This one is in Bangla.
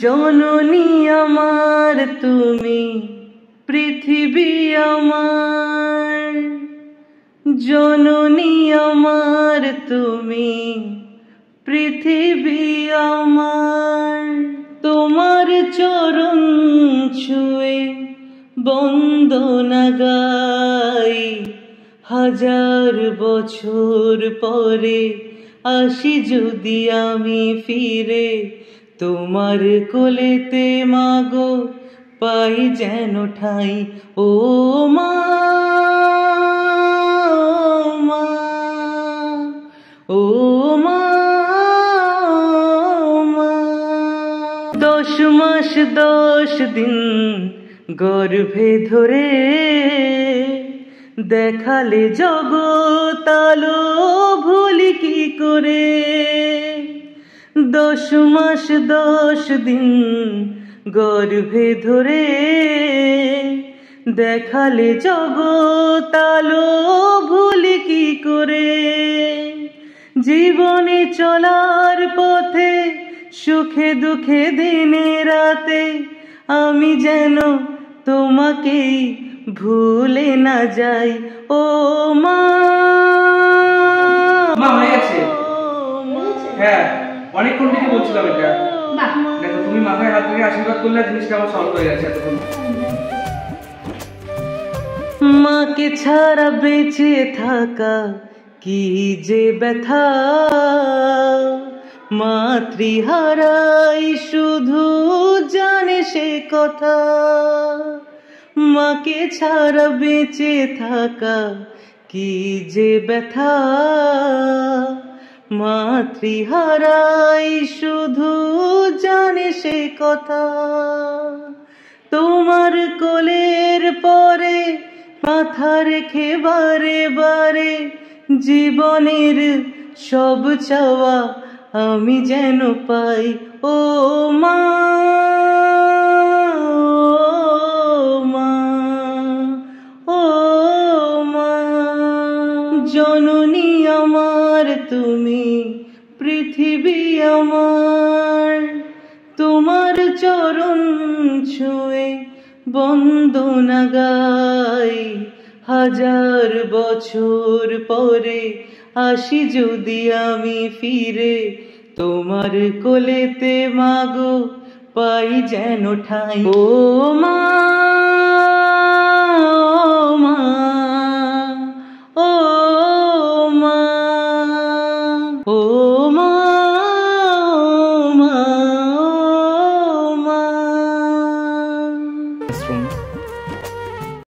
জননী আমার তুমি, পৃথিবী আমার। জননী আমার তুমি, পৃথিবী আমার। তোমার চরণ ছুঁয়ে বন্দনা গাই, হাজার বছর পরে আসি যদি আমি ফিরে, তোমার কোলেতে মাগো পাই যেন ঠাঁই। ও মা, ও মা, 10 মাস 10 দিন গর্ভে ধরে দেখালে জগৎ আলো, ভুলি কি করে। 10 মাস 10 দিন গর্ভে ধরে দেখালে জগৎ আলো, ভুলি কি করে। জীবনে চলার পথে সুখে দুঃখে দিনে রাতে আমি যেন তোমাকেই ভুলে না যাই। ও মা, হয়ে গেছে। হ্যাঁ, অনেকক্ষণ থেকে বলছিলাম এটা। দেখো তুমি মাথায় হাত দিয়ে আশীর্বাদ করলে জিনিসটা আমার সলভ হয়ে গেছে এতক্ষণ। মাকে ছাড়া বেঁচে থাকা কি যে ব্যথা, মাতৃহারাই শুধু জানে সে কথা। মাকে ছাড়া বেঁচে থাকা কি যে ব্যথা, মাতৃহারাই শুধু জানে সে কথা। তোমার কোলের পরে মাথা রেখে বারে বারে জীবনের সব চাওয়া আমি যেন পাই। ও মা, ও মা, জননী আমার তুমি, পৃথিবী আমার। তোমার চরণ ছুঁয়ে বন্দনা গাই, হাজার বছর পরে আসি যদি আমি ফিরে, তোমার কোলেতে মাগো পাই যেন ঠাঁই। ও মা, ও মা, ও মা, ও মা।